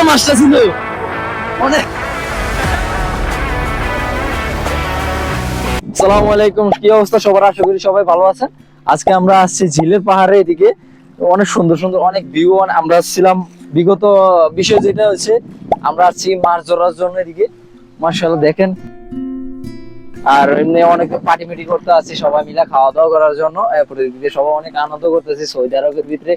মাছটা ছিল অনেক। আসসালামু আলাইকুম, কি অবস্থা সবার? আশা করি সবাই ভালো আছেন। আজকে আমরা আসছি ঝিলের পাহাড়ে, এদিকে অনেক সুন্দর সুন্দর অনেক ভিউ। আমরা আসছিলাম বিগত বিষয় যেটা হচ্ছে আমরা আসছি মাছ ধরার জন্য এদিকে, মাশাআল্লাহ দেখেন। আর এমনি অনেক পার্টি মিটি করতে আসছি সবাই মিলে খাওয়া দাওয়া করার জন্য। এরপরে এদিকে সবাই অনেক আনন্দ করতেছি সৌদি আরবের ভিতরে।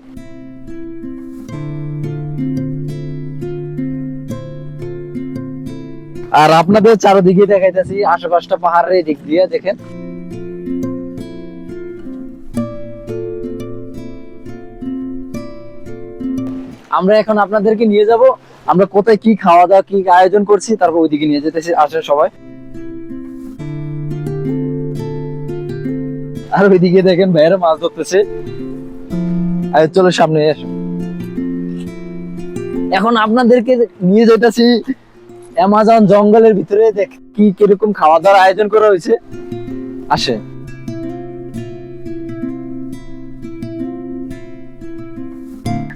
আর আপনাদের চারদিকে দেখাইতেছি আশেপাশটা পাহাড়ের দিক দিয়ে দেখেন। আমরা এখন আপনাদেরকে নিয়ে যাব আমরা কোথায় কি খাওয়া দাওয়া কি আয়োজন করছি, তারপর ওইদিকে নিয়ে যেতেছি। আসেন সবাই। আর ওইদিকে দেখেন ভাইয়েরা মাছ ধরতেছে। চলো সামনে এসো। এখন আপনাদেরকে নিয়ে যেতেছি অ্যামাজন জঙ্গলের ভিতরে, দেখ কি কিরকম খাওয়া দাওয়ার আয়োজন করা হয়েছে। আসে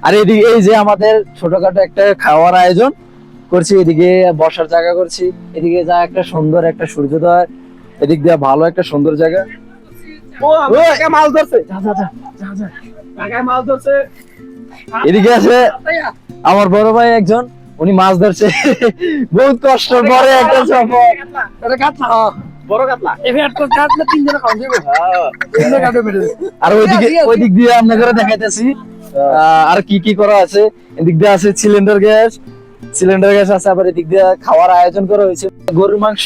আর এদিকে এই যে আমাদের ছোটখাটো একটা খাওয়ার আয়োজন করছি, এদিকে বসার জায়গা করছি, এদিকে যা একটা সুন্দর একটা সূর্যোদয়, এদিক দিয়ে ভালো একটা সুন্দর জায়গা। মাছ ধরছে, এদিকে আছে আমার বড় ভাই একজন, উনি মাছ ধরছে বহুত কষ্ট করে একটা সফর। বড় কাতলা আর ওই দিক দিয়ে আপনাদের দেখাইতেছি আর কি কি করা আছে। এদিক দিয়ে আছে সিলিন্ডার গ্যাস আছে। আবার এদিক দিয়ে খাওয়ার আয়োজন করা হয়েছে, গরুর মাংস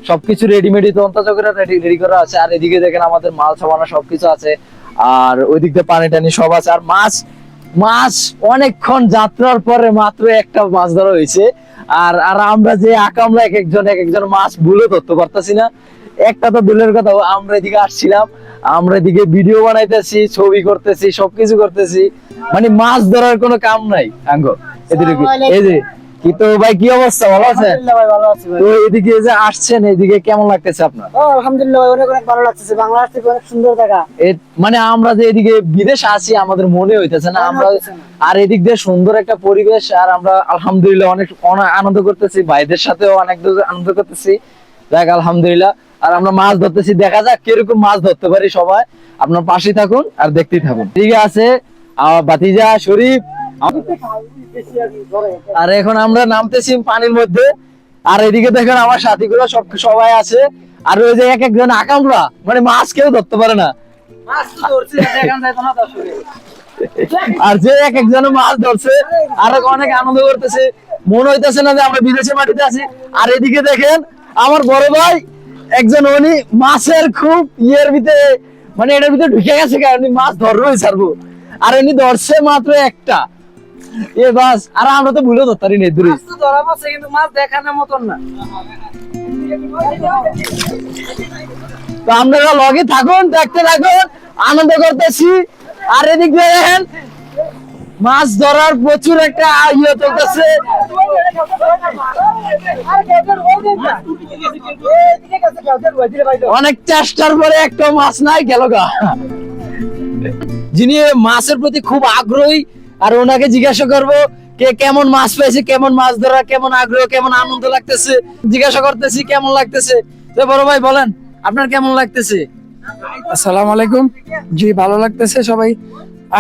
সবকিছু রেডিমেডি রেডি করা আছে। আর এদিকে দেখেন আমাদের মাল সামানা সবকিছু আছে। আর ওই দিক দিয়ে পানি টানি সব আছে। আর মাছ অনেকক্ষণ যাত্রার পরে মাত্র একটা মাছ ধরা হয়েছে। আর আর আমরা যে আকামরা এক একজন মাছ ভুলে ধরতে পারতাছি না। একটা তো দূরের কথা, আমরা এদিকে আসছিলাম, আমরা এদিকে ভিডিও বানাইতেছি, ছবি করতেছি, সবকিছু করতেছি, মানে মাছ ধরার কোনো কাম নাই আঙ্গ এদিকে। এই যে কি তো ভাই, কি অবস্থা? ভালো আছেন? তো এদিকে যে আসছেন, এদিকে কেমন লাগতেছে আপনার? আলহামদুলিল্লাহ অনেক ভালো লাগতেছে। বাংলাদেশ থেকে অনেক সুন্দর জায়গা। মানে আমরা যে এদিকে বিদেশ আছি আমাদের মনে হইতেছে না আমরা। আর এদিক দিয়ে সুন্দর একটা পরিবেশ, আর আমরা আলহামদুলিল্লাহ অনেক আনন্দ করতেছি, ভাইদের সাথেও অনেক আনন্দ করতেছি। দেখ আলহামদুলিল্লাহ। আর আমরা মাছ ধরতেছি, দেখা যাক কিরকম মাছ ধরতে পারি। সবাই আপনার পাশে থাকুন আর দেখতেই থাকুন। ঠিক আছে ভাতিজা শরীফ। আর এখন আমরা নামতেছি পানির মধ্যে। আর এদিকে দেখেন আমার সাথীগুলো সবাই আছে। আর ওই যে এক একজন আকামরা, মানে মাছ কেউ ধরতে পারে না। আর যে এক একজন মাছ ধরছে আর অনেক আনন্দ করতেছে, মনে হইতেছে না যে আমরা বিদেশে মাটিতে আছি। আর এদিকে দেখেন আমার বড় ভাই একজন, উনি মাছের খুব ইয়ের ভিতরে, মানে এটার ভিতরে ঢুকে গেছে, কারণ মাছ ধরবই ছাড়বো। আর উনি ধরছে মাত্র একটা, এ বাস। আর আমরা তো ভুলে ধরতারি নেই দূরে, কিন্তু মাছ দেখানোর মতন না। তো আপনারা লগে থাকুন, দেখতে থাকুন, আনন্দ করতেছি। আর এদিক দিয়ে দেখেন মাছ ধরার প্রচুর একটা ইয়ে চলতেছে। অনেক চেষ্টার পরে একটা মাছ নাই গেল গা। যিনি মাছের প্রতি খুব আগ্রহী, আর ওনাকে জিজ্ঞাসা করবো কে কেমন মাছ পেয়েছে, কেমন মাছ ধরা, কেমন আগ্রহ, কেমন আনন্দ লাগতেছে, জিজ্ঞাসা করতেছি কেমন লাগতেছে। তো বড় ভাই বলেন আপনার কেমন লাগতেছে? আসসালামু আলাইকুম। জি ভালো লাগতেছে, সবাই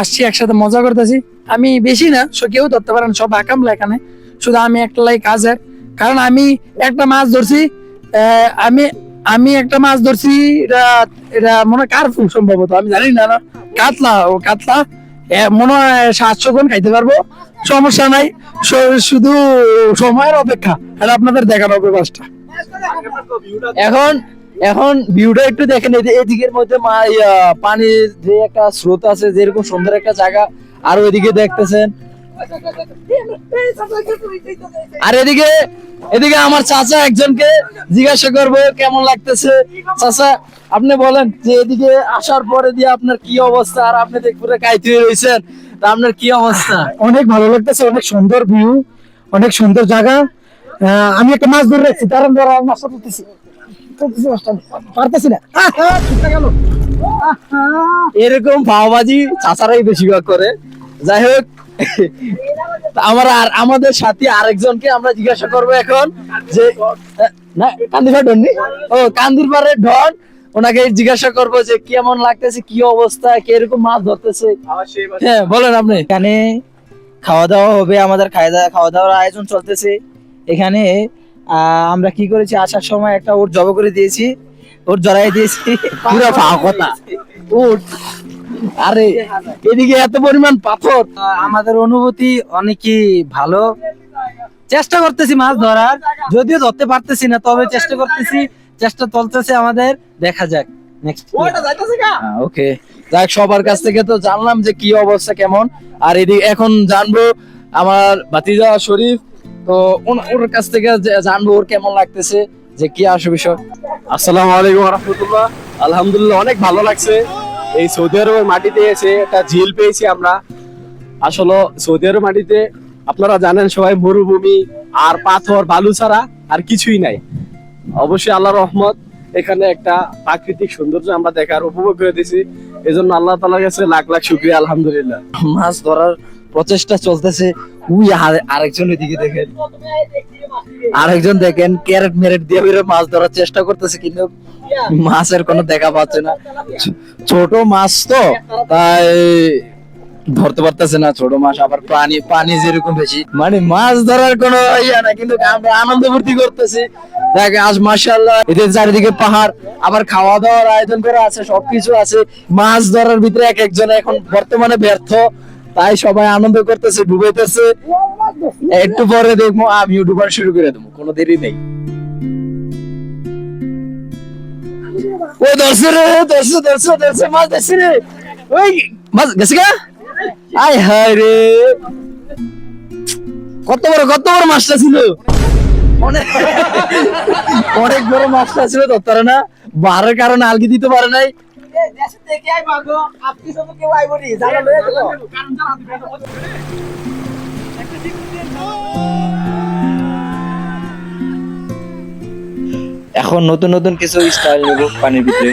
আসছি একসাথে মজা করতেছি। আমি বেশি না, কেউ ধরতে পারেন, সব আকামলা এখানে, শুধু আমি একটা লাই কাজের। কারণ আমি একটা মাছ ধরছি, আমি একটা মাছ ধরছি, এটা মনে হয় কার্পু সম্ভবত, আমি জানি না, কাতলা। মনে হয় 700 জন খাইতে পারবো, সমস্যা নাই। শুধু সময়ের অপেক্ষা, আর আপনাদের দেখানো হবে মাছটা। এখন ভিউটা একটু দেখেন, এদিকের মধ্যে পানির যে একটা স্রোত আছে, যেরকম সুন্দর একটা জায়গা। আর ওইদিকে দেখতেছেন, আর এদিকে আমার চাচা একজনকে জিজ্ঞাসা করবো কেমন লাগতেছে। চাচা আপনি বলেন যে এদিকে আসার পরে দিয়ে আপনার কি অবস্থা? আর আপনি পুরো কাইতে রয়েছেন, তা আপনার কি অবস্থা? অনেক ভালো লাগতেছে, অনেক সুন্দর ভিউ, অনেক সুন্দর জায়গা। আমি একটা মাছ ধরে রাখছি, তার মাছটা তুলতেছি, পারতেছি না। এরকম ভাওবাজি চাচারাই বেশিরভাগ করে। যাই হোক আমাদের সাথে আরেকজনকে আমরা জিজ্ঞাসা করবো এখন যে না কান্দিরপাড় ডন নি? ও কান্দিরপাড়ের ডন, ওনাকে জিজ্ঞাসা করবো যে কেমন লাগতেছে, কি অবস্থা, কিরকম মাছ ধরতেছে। হ্যাঁ বলেন আপনি। এখানে খাওয়া দাওয়া হবে, আমাদের খাওয়া দাওয়ার আয়োজন চলতেছে এখানে। আমরা কি করেছি, আসার সময় একটা ওট জব করে দিয়েছি, ওট জড়াই দিয়েছি। পুরো ফাও কথা উঠ। আরে এদিকে এত পরিমাণ পাথর। আমাদের অনুভূতি অনেকই ভালো। চেষ্টা করতেছি মাছ ধরার, যদিও ধরতে পারতেছি না, তবে চেষ্টা করতেছি, চেষ্টা চলতেছে আমাদের, দেখা যাক নেক্সট। ওকে, যাক সবার কাছ থেকে তো জানলাম যে কি অবস্থা কেমন। আর এদিকে এখন জানবো আমার ভাতিজা শরীফ, তো ওর কাছ থেকে জানবো ওর কেমন লাগতেছে, যে কি আসে বিষয়। আসসালামু আলাইকুম রাহমাতুল্লাহ। আলহামদুলিল্লাহ অনেক ভালো লাগছে। এই সৌদি আরবের মাটিতে এসে একটা ঝিল পেয়েছি আমরা। আসলে সৌদি আরবের মাটিতে আপনারা জানেন সবাই মরুভূমি আর পাথর বালু ছাড়া আর কিছুই নাই। অবশ্যই আল্লাহর রহমত, এখানে একটা প্রাকৃতিক সৌন্দর্য আমরা দেখার উপভোগ করে দিয়েছি। এজন্য আল্লাহ তাআলার কাছে লাখ লাখ শুকরিয়া, আলহামদুলিল্লাহ। মাছ ধরার প্রচেষ্টা চলতেছে। আরেকজন এদিকে দেখেন, আরেকজন দেখেন ক্যারেট মেরেট দিয়ে বেরো মাছ ধরার চেষ্টা করতেছে, কিন্তু মাছের কোনো দেখা পাচ্ছে না। ছোট মাছ তো তাই ধরতে পারতেছে না, ছোট মাছ, আবার পানি যেরকম বেশি, মানে মাছ ধরার কোনো ইয়া না, কিন্তু আমরা আনন্দ ফুর্তি করতেছি। দেখ আজ মাশাআল্লাহ এদের চারিদিকে পাহাড়, আবার খাওয়া দাওয়ার আয়োজন করা আছে, সবকিছু আছে। মাছ ধরার ভিতরে এক একজন এখন বর্তমানে ব্যর্থ, তাই সবাই আনন্দ করতেছে, ডুবাইতেছে। একটু পরে দেখবো আমিও ডুবার শুরু করে দেবো, কোনো দেরি নেই। ও ধরছে রে, ধরছে মাছ ধরছে রে, ওই মাছ গেছে গা। আয় হায় রে, কত বড় মাছটা ছিল, অনেক বড় মাছটা ছিল, ধরতে না, বারের কারণে আলগি দিতে পারে নাই। এখন নতুন নতুন কিছু স্টাইল নেব পানির ভিতরে।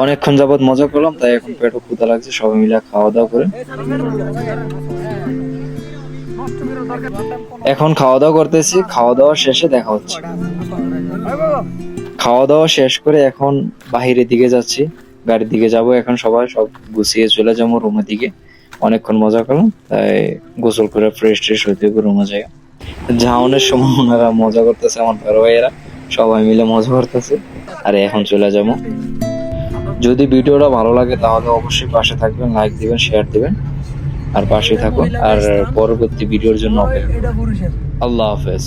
অনেকক্ষণ যাবত মজা করলাম, তাই এখন পেটও ক্ষুধা লাগছে, সবাই মিলে খাওয়া দাওয়া করে এখন খাওয়া দাওয়া করতেছি। খাওয়া দাওয়া শেষে দেখা হচ্ছে। খাওয়া দাওয়া শেষ করে এখন বাহিরের দিকে যাচ্ছি, গাড়ির দিকে যাব। এখন সবাই সব গুছিয়ে চলে যাবো রুমের দিকে। অনেকক্ষণ মজা করলাম, তাই গোসল করে ফ্রেশ ট্রেশ হইতে রুমে যাই। ঝাউনের সময় ওনারা মজা করতেছে, আমার বড় ভাইয়েরা সবাই মিলে মজা করতেছে। আর এখন চলে যাবো। যদি ভিডিওটা ভালো লাগে তাহলে অবশ্যই পাশে থাকবেন, লাইক দিবেন, শেয়ার দিবেন, আর পাশে থাকুন। আর পরবর্তী ভিডিওর জন্য অপেক্ষা। আল্লাহ হাফেজ।